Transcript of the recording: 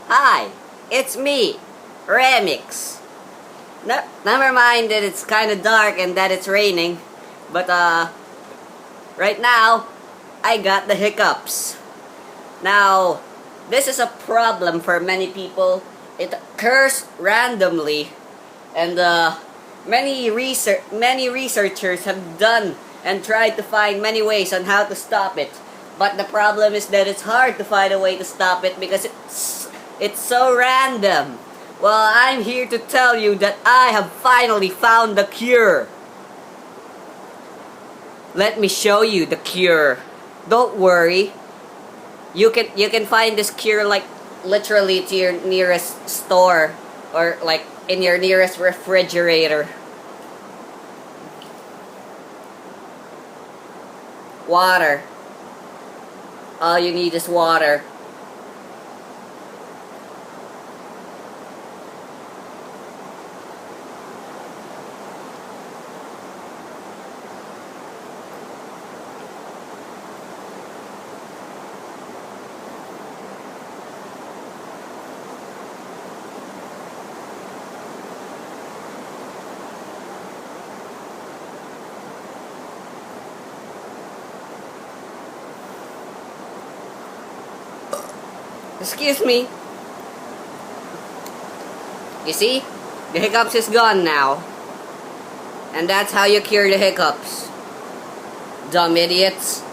Hi, it's me, Remix. No, never mind that it's kind of dark and that it's raining, but right now, I got the hiccups. Now, this is a problem for many people. It occurs randomly, and many researchers have done and tried to find many ways on how to stop it. But the problem is that it's hard to find a way to stop it because it's so random. Well, I'm here to tell you that I have finally found the cure. Let me show you the cure. Don't worry. You can find this cure like literally to your nearest store or like in your nearest refrigerator. Water. All you need is water. Excuse me. You see? The hiccups is gone now. And that's how you cure the hiccups. Dumb idiots.